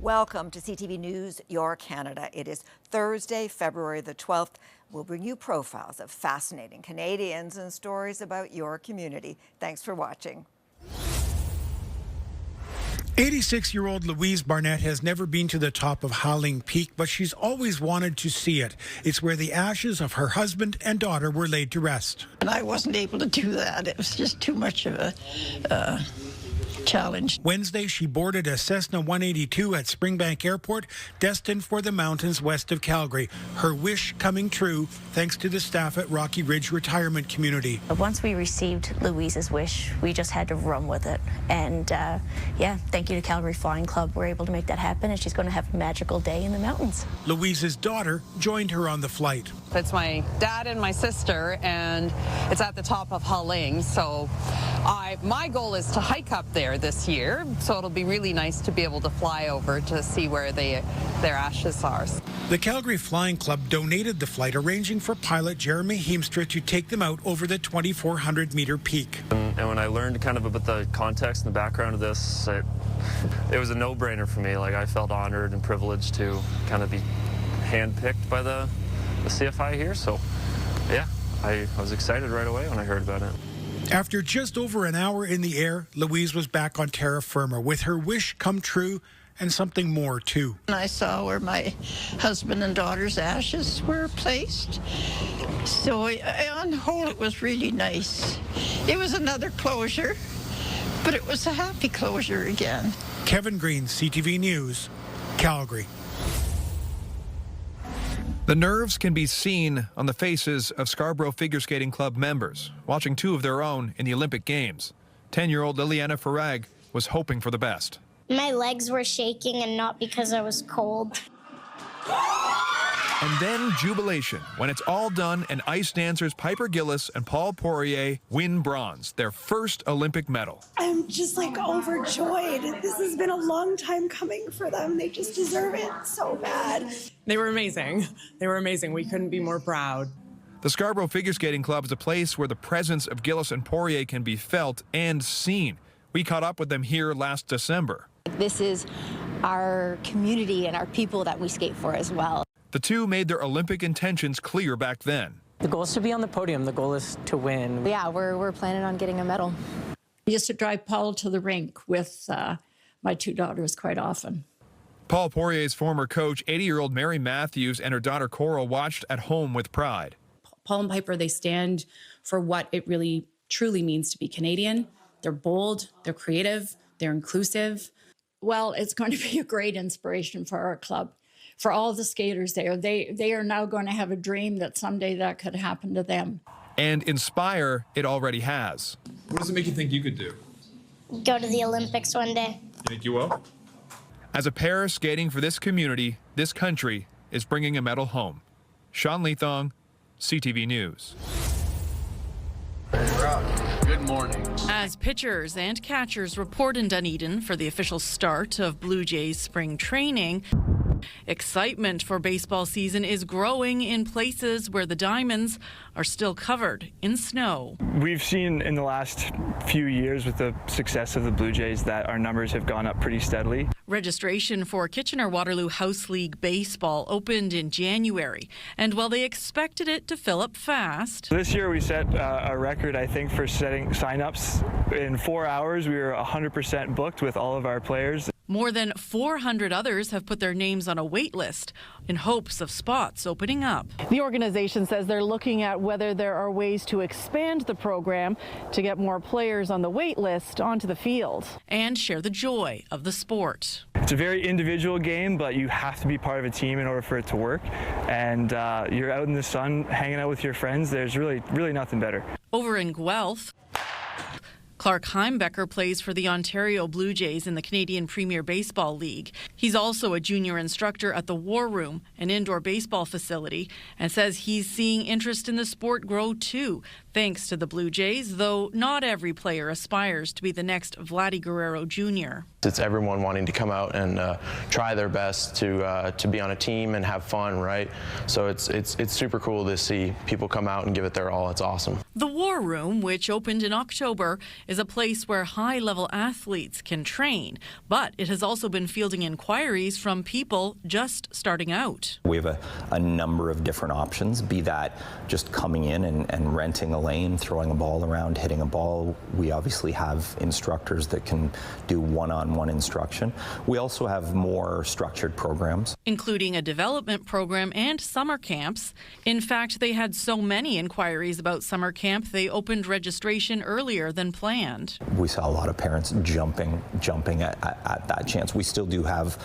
Welcome to CTV News, Your Canada. It is Thursday, February the 12th. We'll bring you profiles of fascinating Canadians and stories about your community. Thanks for watching. 86-year-old Louise Barnett has never been to the top of Howling Peak, but she's always wanted to see it. It's where the ashes of her husband and daughter were laid to rest. And I wasn't able to do that. It was just too much of a challenge. Wednesday, she boarded a Cessna 182 at Springbank Airport, destined for the mountains west of Calgary. Her wish coming true thanks to the staff at Rocky Ridge Retirement Community. Once we received Louise's wish, we just had to run with it. And yeah, thank you to Calgary Flying Club. We're able to make that happen, and she's going to have a magical day in the mountains. Louise's daughter joined her on the flight. It's my dad and my sister, and it's at the top of Howling. So my goal is to hike up there this year, so it'll be really nice to be able to fly over to see where their ashes are. The Calgary Flying Club donated the flight, arranging for pilot Jeremy Heemstra to take them out over the 2,400-meter peak. And when I learned kind of about the context and the background of this, it was a no-brainer for me. Like, I felt honored and privileged to kind of be handpicked by the CFI here. So, yeah, I was excited right away when I heard about it. After just over an hour in the air, Louise was back on terra firma with her wish come true and something more, too. And I saw where my husband and daughter's ashes were placed. So on the whole, it was really nice. It was another closure, but it was a happy closure again. Kevin Green, CTV News, Calgary. The nerves can be seen on the faces of Scarborough Figure Skating Club members, watching two of their own in the Olympic Games. 10-year-old Liliana Farag was hoping for the best. My legs were shaking, and not because I was cold. And then jubilation when it's all done and ice dancers Piper Gillis and Paul Poirier win bronze, their first Olympic medal. I'm just overjoyed. This has been a long time coming for them. They just deserve it so bad. They were amazing. They were amazing. We couldn't be more proud. The Scarborough Figure Skating Club is a place where the presence of Gillis and Poirier can be felt and seen. We caught up with them here last December. This is our community and our people that we skate for as well. The two made their Olympic intentions clear back then. The goal is to be on the podium. The goal is to win. Yeah, we're planning on getting a medal. I used to drive Paul to the rink with my two daughters quite often. Paul Poirier's former coach, 80-year-old Mary Matthews, and her daughter Coral watched at home with pride. Paul and Piper, they stand for what it really truly means to be Canadian. They're bold, they're creative, they're inclusive. Well, it's going to be a great inspiration for our club, for all the skaters there. They are now going to have a dream that someday that could happen to them. And inspire it already has. What does it make you think you could do? Go to the Olympics one day. You think you will? As a pair skating for this community, this country is bringing a medal home. Sean Leathong, CTV News. Good morning. As pitchers and catchers report in Dunedin for the official start of Blue Jays spring training, excitement for baseball season is growing in places where the Diamonds are still covered in snow. We've seen in the last few years with the success of the Blue Jays that our numbers have gone up pretty steadily. Registration for Kitchener-Waterloo House League Baseball opened in January, and while they expected it to fill up fast... This year we set a record, I think, for setting sign-ups. In 4 hours, we were 100% booked with all of our players. More than 400 others have put their names on a wait list in hopes of spots opening up. The organization says they're looking at whether there are ways to expand the program to get more players on the wait list onto the field. And share the joy of the sport. It's a very individual game, but you have to be part of a team in order for it to work. And you're out in the sun, hanging out with your friends. There's really nothing better. Over in Guelph, Clark Heimbecker plays for the Ontario Blue Jays in the Canadian Premier Baseball League. He's also a junior instructor at the War Room, an indoor baseball facility, and says he's seeing interest in the sport grow too, thanks to the Blue Jays, though not every player aspires to be the next Vladdy Guerrero Jr. It's everyone wanting to come out and try their best to be on a team and have fun, right? So it's super cool to see people come out and give it their all. It's awesome. The War Room, which opened in October, is a place where high-level athletes can train, but it has also been fielding inquiries from people just starting out. We have a number of different options, be that just coming in and renting a lane, throwing a ball around, hitting a ball. We obviously have instructors that can do one-on-one instruction. We also have more structured programs, including a development program and summer camps. In fact, they had so many inquiries about summer camp, they opened registration earlier than planned. We saw a lot of parents jumping at that chance. We still do have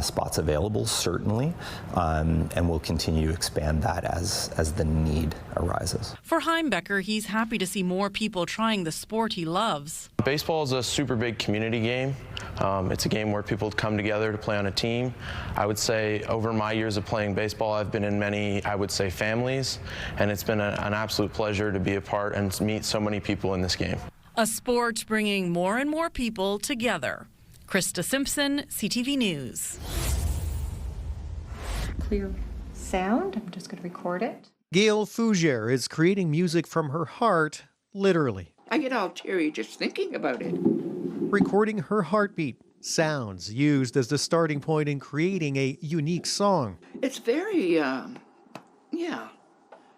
spots available, certainly, and we'll continue to expand that as the need arises. For Heimbecker, he's happy to see more people trying the sport he loves. Baseball is a super big community game. It's a game where people come together to play on a team. I would say over my years of playing baseball, I've been in many, I would say, families, and it's been an absolute pleasure to be a part and meet so many people in this game. A sport bringing more and more people together. Krista Simpson, CTV News. Clear sound. I'm just going to record it. Gail Fougere is creating music from her heart, literally. I get all teary just thinking about it. Recording her heartbeat, sounds used as the starting point in creating a unique song. It's very,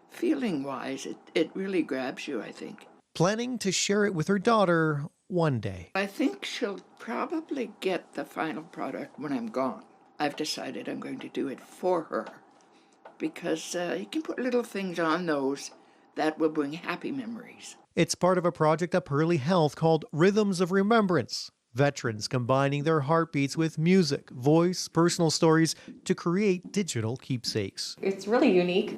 feeling-wise, it really grabs you, I think. Planning to share it with her daughter one day. I think she'll probably get the final product when I'm gone. I've decided I'm going to do it for her because you can put little things on those that will bring happy memories. It's part of a project at Pearly Health called Rhythms of Remembrance. Veterans combining their heartbeats with music, voice, personal stories to create digital keepsakes. It's really unique.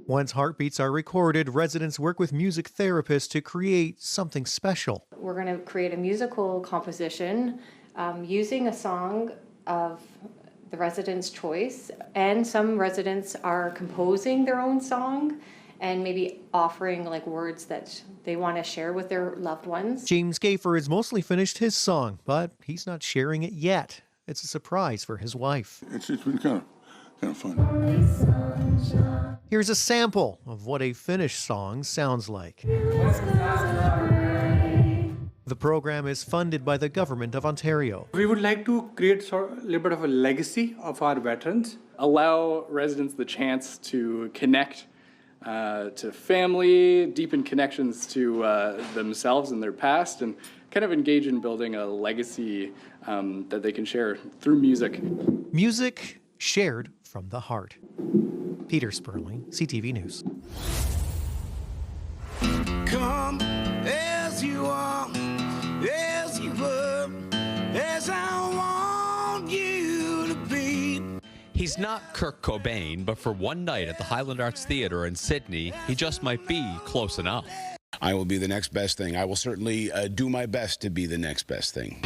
Once heartbeats are recorded, residents work with music therapists to create something special. We're going to create a musical composition using a song of the resident's choice, and some residents are composing their own song and maybe offering like words that they want to share with their loved ones. James Gafer has mostly finished his song, but he's not sharing it yet. It's a surprise for his wife. It's been kind of fun. Here's a sample of what a finished song sounds like. The program is funded by the Government of Ontario. We would like to create a little bit of a legacy of our veterans. Allow residents the chance to connect to family, deepen connections to themselves and their past, and kind of engage in building a legacy that they can share through music. Music shared from the heart. Peter Sperling, CTV News. Come as you are, as you were, as I want you to be. He's not Kurt Cobain, but for one night at the Highland Arts Theatre in Sydney, he just might be close enough. I will be the next best thing. I will certainly do my best to be the next best thing.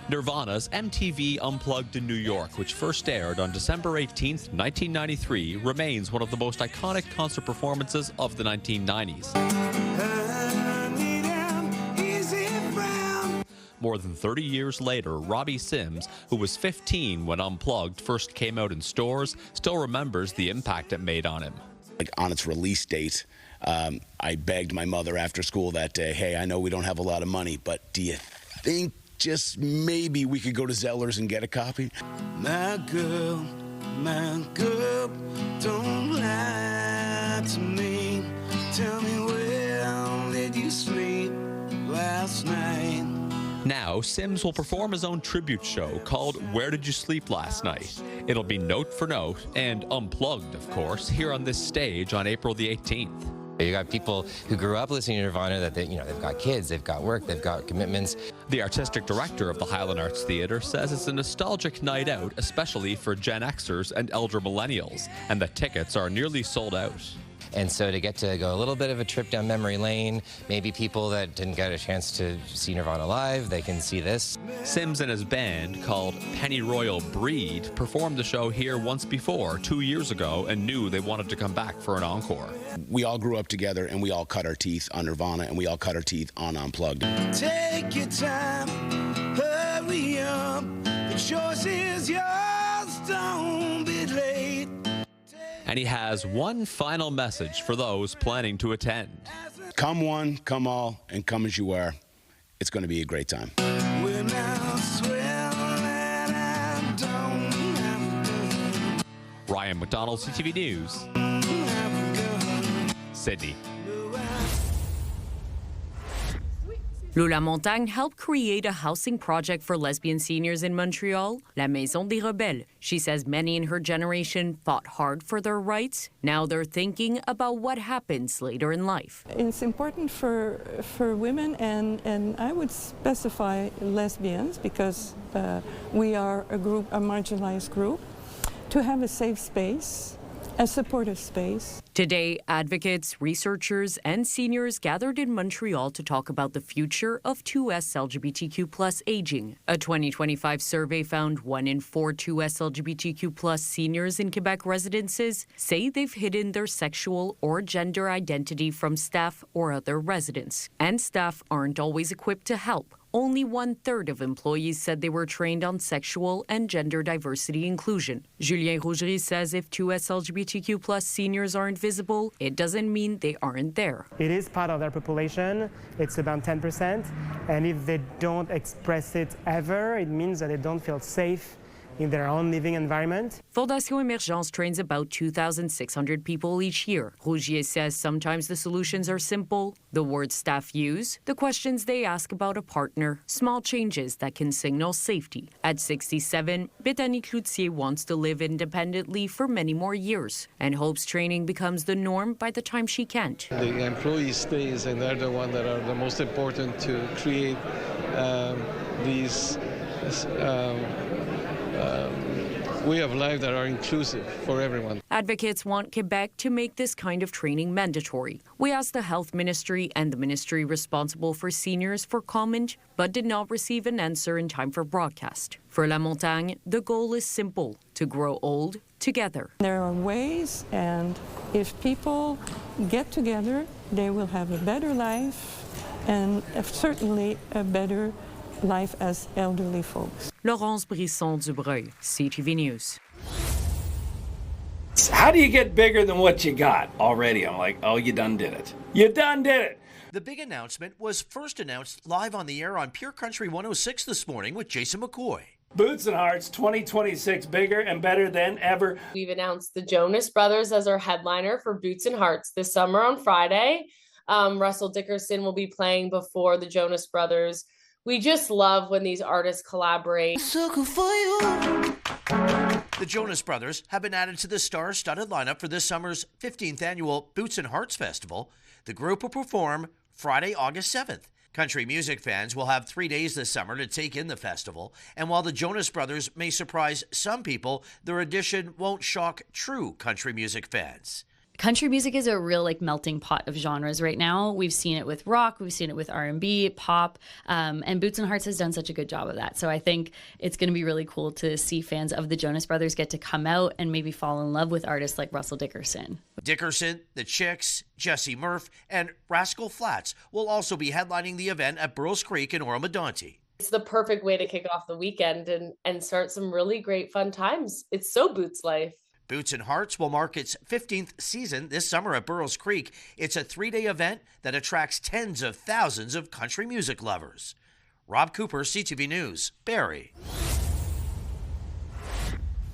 Nirvana's MTV Unplugged in New York, which first aired on December 18th, 1993, remains one of the most iconic concert performances of the 1990s. More than 30 years later, Robbie Sims, who was 15 when Unplugged first came out in stores, still remembers the impact it made on him. Like on its release date, I begged my mother after school that day, hey, I know we don't have a lot of money, but do you think just maybe we could go to Zeller's and get a copy? My girl, don't lie to me. Tell me where did you sleep last night? Now, Sims will perform his own tribute show called Where Did You Sleep Last Night? It'll be note for note and unplugged, of course, here on this stage on April the 18th. You got people who grew up listening to Nirvana that they've got kids, they've got work, they've got commitments. The artistic director of the Highland Arts Theatre says it's a nostalgic night out, especially for Gen Xers and elder millennials, and the tickets are nearly sold out. And so to get to go a little bit of a trip down memory lane, maybe people that didn't get a chance to see Nirvana live, they can see this. Sims and his band, called Pennyroyal Breed, performed the show here once before, 2 years ago, and knew they wanted to come back for an encore. We all grew up together, and we all cut our teeth on Nirvana, and we all cut our teeth on Unplugged. Take your time, hurry up. The choice is yours, don't be late. And he has one final message for those planning to attend. Come one, come all, and come as you are. It's going to be a great time. Ryan McDonald, CTV News, Sydney. Lola Montagne helped create a housing project for lesbian seniors in Montreal, La Maison des Rebelles. She says many in her generation fought hard for their rights. Now they're thinking about what happens later in life. It's important for women, and I would specify lesbians, because we are a marginalized group, to have a safe space, a supportive space. Today, advocates, researchers, and seniors gathered in Montreal to talk about the future of 2S LGBTQ+ aging. A 2025 survey found 1 in 4 2S LGBTQ+ seniors in Quebec residences say they've hidden their sexual or gender identity from staff or other residents. And staff aren't always equipped to help. Only 1/3 of employees said they were trained on sexual and gender diversity inclusion. Julien Rougerie says if 2S LGBTQ+ seniors aren't visible, it doesn't mean they aren't there. It is part of their population. It's about 10%. And if they don't express it ever, it means that they don't feel safe in their own living environment. Fondation Emergence trains about 2,600 people each year. Rougier says sometimes the solutions are simple, the words staff use, the questions they ask about a partner, small changes that can signal safety. At 67, Bethany Cloutier wants to live independently for many more years and hopes training becomes the norm by the time she can't. The employee stays, and they're the ones that are the most important to create these way of life that are inclusive for everyone. Advocates want Quebec to make this kind of training mandatory. We asked the Health Ministry and the ministry responsible for seniors for comment, but did not receive an answer in time for broadcast. For La Montagne, the goal is simple: to grow old together. There are ways, and if people get together, they will have a better life, and certainly a better life as elderly folks. Laurence Brisson-Dubreuil, CTV News. How do you get bigger than what you got? Already, I'm like, oh, you done did it. You done did it. The big announcement was first announced live on the air on Pure Country 106 this morning with Jason McCoy. Boots and Hearts 2026, bigger and better than ever. We've announced the Jonas Brothers as our headliner for Boots and Hearts this summer on Friday. Russell Dickerson will be playing before the Jonas Brothers. We just love when these artists collaborate. The Jonas Brothers have been added to the star-studded lineup for this summer's 15th annual Boots and Hearts Festival. The group will perform Friday, August 7th. Country music fans will have 3 days this summer to take in the festival. And while the Jonas Brothers may surprise some people, their addition won't shock true country music fans. Country music is a real melting pot of genres right now. We've seen it with rock, we've seen it with R&B, pop, and Boots and Hearts has done such a good job of that. So I think it's going to be really cool to see fans of the Jonas Brothers get to come out and maybe fall in love with artists like Russell Dickerson. Dickerson, The Chicks, Jesse Murph, and Rascal Flatts will also be headlining the event at Burroughs Creek in Oromodonte. It's the perfect way to kick off the weekend and start some really great fun times. It's so Boots life. Boots and Hearts will mark its 15th season this summer at Burroughs Creek. It's a 3-day event that attracts tens of thousands of country music lovers. Rob Cooper, CTV News, Barrie.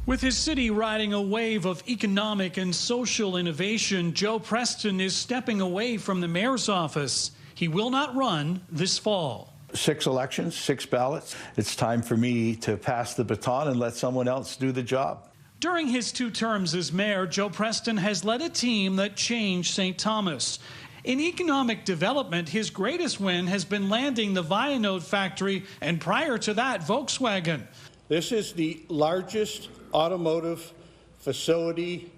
With his city riding a wave of economic and social innovation, Joe Preston is stepping away from the mayor's office. He will not run this fall. 6 elections, 6 ballots. It's time for me to pass the baton and let someone else do the job. During his 2 terms as mayor, Joe Preston has led a team that changed St. Thomas. In economic development, his greatest win has been landing the Vianode factory, and prior to that, Volkswagen. This is the largest automotive facility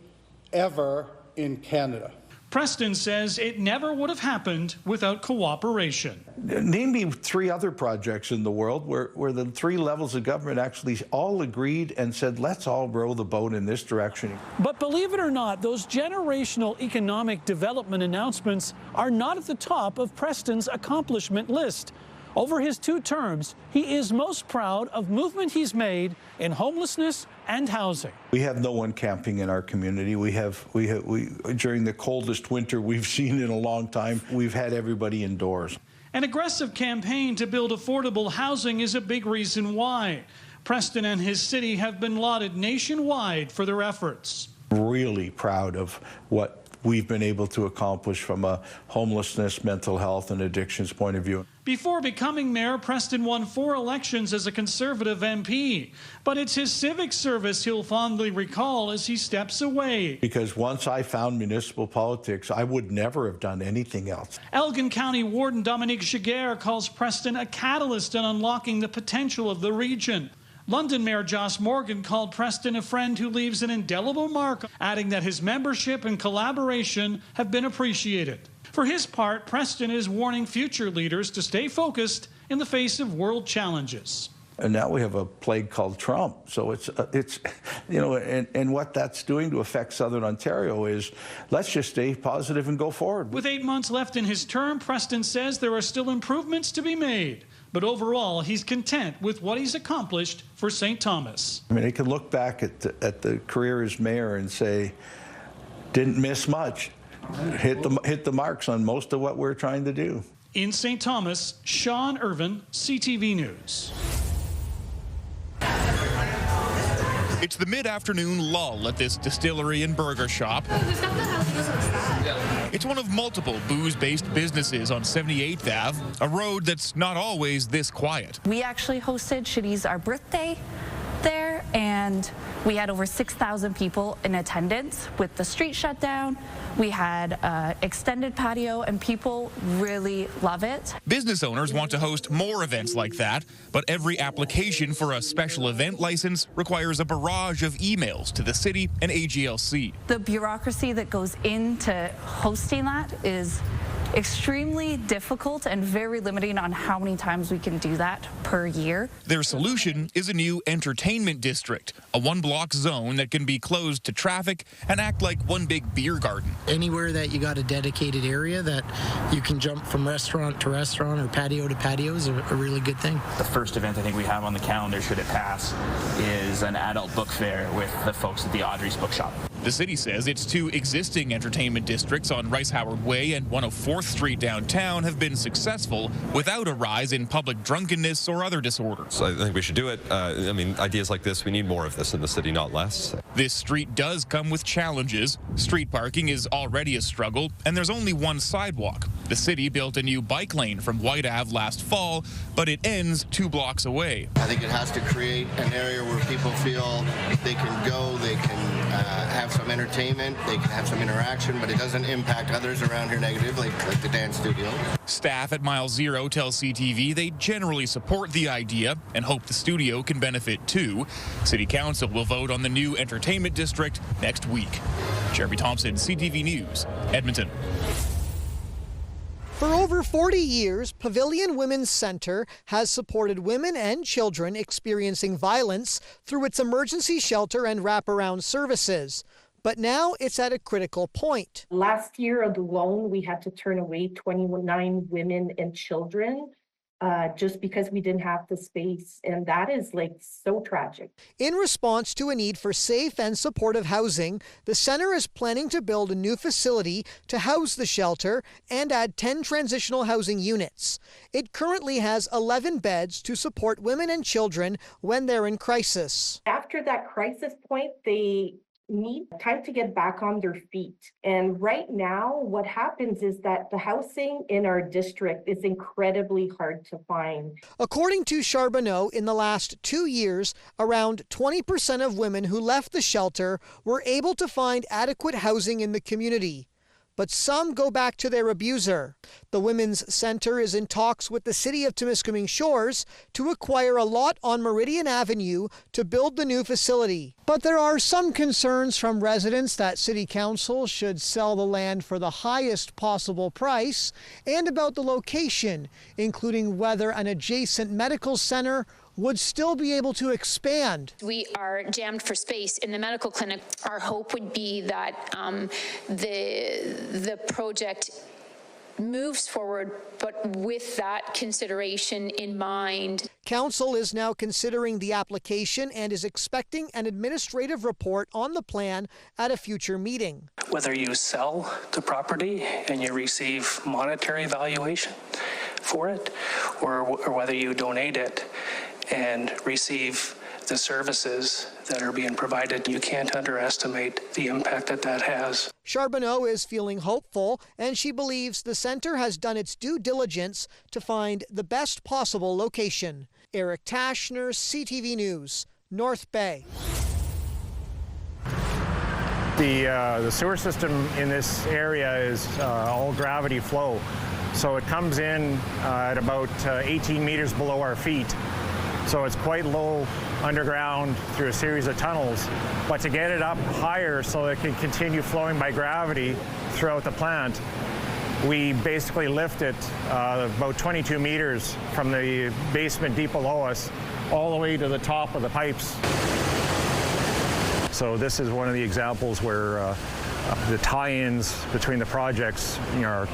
ever in Canada. Preston says it never would have happened without cooperation. Name me 3 other projects in the world where the 3 levels of government actually all agreed and said, let's all row the boat in this direction. But believe it or not, those generational economic development announcements are not at the top of Preston's accomplishment list. Over his 2 terms, he is most proud of movement he's made in homelessness and housing. We have no one camping in our community. We during the coldest winter we've seen in a long time, we've had everybody indoors. An aggressive campaign to build affordable housing is a big reason why. Preston and his city have been lauded nationwide for their efforts. Really proud of what we've been able to accomplish from a homelessness, mental health, and addictions point of view. Before becoming mayor, Preston won 4 elections as a Conservative MP. But it's his civic service he'll fondly recall as he steps away. Because once I found municipal politics, I would never have done anything else. Elgin County Warden Dominique Giguère calls Preston a catalyst in unlocking the potential of the region. London Mayor Joss Morgan called Preston a friend who leaves an indelible mark, adding that his membership and collaboration have been appreciated. For his part, Preston is warning future leaders to stay focused in the face of world challenges. And now we have a plague called Trump. So it's you know, and what that's doing to affect Southern Ontario is let's just stay positive and go forward. With 8 months left in his term, Preston says there are still improvements to be made. But overall, he's content with what he's accomplished for St. Thomas. I mean, he can look back at the career as mayor and say, didn't miss much. Hit the marks on most of what we're trying to do. In St. Thomas, Sean Irvin, CTV News. It's the mid-afternoon lull at this distillery and burger shop. It's one of multiple booze-based businesses on 78th Ave, a road that's not always this quiet. We actually hosted Shitty's our birthday there, and we had over 6,000 people in attendance with the street shut down. We had extended patio, and people really love it. Business owners want to host more events like that, but every application for a special event license requires a barrage of emails to the city and AGLC. The bureaucracy that goes into hosting that is extremely difficult and very limiting on how many times we can do that per year. Their solution is a new entertainment district, a one-block zone that can be closed to traffic and act like one big beer garden. Anywhere that you got a dedicated area that you can jump from restaurant to restaurant or patio to patio is a really good thing. The first event I think we have on the calendar, should it pass, is an adult book fair with the folks at the Audrey's Bookshop. The city says its 2 existing entertainment districts on Rice Howard Way and 104th Street downtown have been successful without a rise in public drunkenness or other disorders. So I think we should do it. I mean, ideas like this, we need more of this in the city, not less. This street does come with challenges. Street parking is already a struggle, and there's only one sidewalk. The city built a new bike lane from White Ave last fall, but it ends 2 blocks away. I think it has to create an area where people feel they can go, they can have some entertainment, they can have some interaction, but it doesn't impact others around here negatively, like the dance studio. Staff at Mile Zero tell CTV they generally support the idea and hope the studio can benefit too. City Council will vote on the new entertainment district next week. Jeremy Thompson, CTV News, Edmonton. For over 40 years, Pavilion Women's Centre has supported women and children experiencing violence through its emergency shelter and wraparound services. But now it's at a critical point. Last year alone, we had to turn away 29 women and children just because we didn't have the space. And that is so tragic. In response to a need for safe and supportive housing, the center is planning to build a new facility to house the shelter and add 10 transitional housing units. It currently has 11 beds to support women and children when they're in crisis. After that crisis point, they need time to get back on their feet. And right now, what happens is that the housing in our district is incredibly hard to find. According to Charbonneau, in the last 2 years, around 20% of women who left the shelter were able to find adequate housing in the community. But some go back to their abuser. The Women's Centre is in talks with the City of Temiskaming Shores to acquire a lot on Meridian Avenue to build the new facility. But there are some concerns from residents that City Council should sell the land for the highest possible price and about the location, including whether an adjacent medical centre would still be able to expand. We are jammed for space in the medical clinic. Our hope would be that the project moves forward, but with that consideration in mind. Council is now considering the application and is expecting an administrative report on the plan at a future meeting. Whether you sell the property and you receive monetary valuation for it, or whether you donate it and receive the services that are being provided, you can't underestimate the impact that has. Charbonneau is feeling hopeful, and she believes the center has done its due diligence to find the best possible location. Eric Tashner, CTV News, North Bay. The sewer system in this area is all gravity flow. So it comes in at about 18 meters below our feet. So it's quite low underground through a series of tunnels. But to get it up higher so it can continue flowing by gravity throughout the plant, we basically lift it about 22 meters from the basement deep below us all the way to the top of the pipes. So this is one of the examples where the tie-ins between the projects, are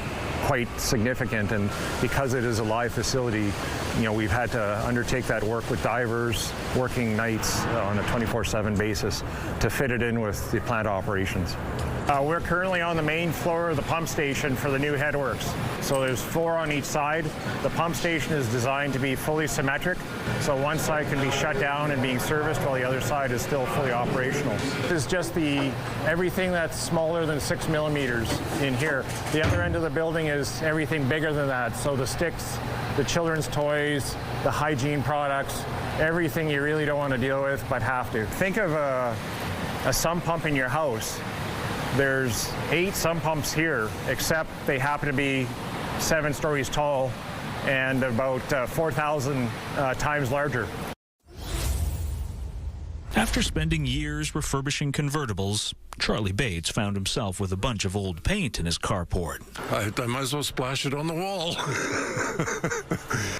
quite significant, and because it is a live facility, we've had to undertake that work with divers, working nights on a 24/7 basis to fit it in with the plant operations. We're currently on the main floor of the pump station for the new headworks. So there's 4 on each side. The pump station is designed to be fully symmetric, so one side can be shut down and being serviced while the other side is still fully operational. This is just everything that's smaller than 6 millimeters in here. The other end of the building is everything bigger than that. So the sticks, the children's toys, the hygiene products, everything you really don't want to deal with but have to. Think of a sump pump in your house. There's 8 sump pumps here, except they happen to be 7 stories tall and about 4,000 times larger. After spending years refurbishing convertibles, Charlie Bates found himself with a bunch of old paint in his carport. I might as well splash it on the wall.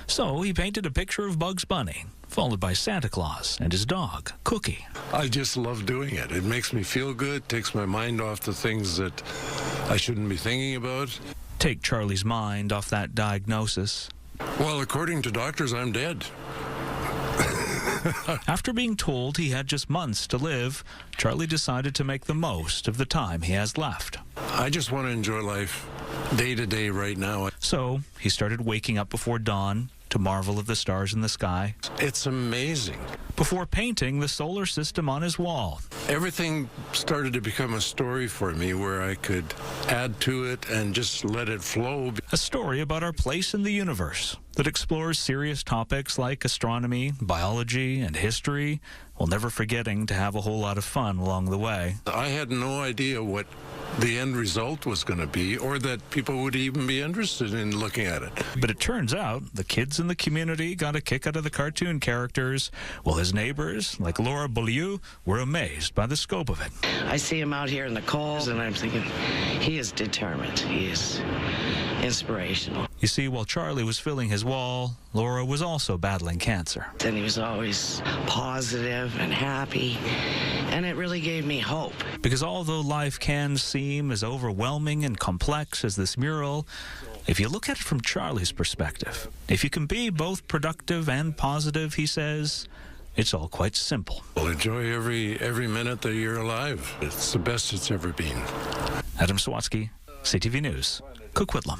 So he painted a picture of Bugs Bunny, followed by Santa Claus and his dog, Cookie. I just love doing it. It makes me feel good, takes my mind off the things that I shouldn't be thinking about. Take Charlie's mind off that diagnosis. Well, according to doctors, I'm dead. After being told he had just months to live, Charlie decided to make the most of the time he has left. I just want to enjoy life day to day right now. So he started waking up before dawn to marvel at the stars in the sky. It's amazing. Before painting the solar system on his wall. Everything started to become a story for me where I could add to it and just let it flow. A story about our place in the universe that explores serious topics like astronomy, biology, and history, while never forgetting to have a whole lot of fun along the way. I had no idea what the end result was going to be, or that people would even be interested in looking at it. But it turns out the kids in the community got a kick out of the cartoon characters, while his neighbors, like Laura Beaulieu, were amazed by the scope of it. I see him out here in the cold, and I'm thinking, he is determined. He is inspirational. You see, while Charlie was filling his wall, Laura was also battling cancer. And he was always positive and happy, and it really gave me hope. Because although life can seem as overwhelming and complex as this mural, if you look at it from Charlie's perspective, if you can be both productive and positive, he says, it's all quite simple. Well, enjoy every minute that you're alive. It's the best it's ever been. Adam Sawatsky, CTV News, Coquitlam.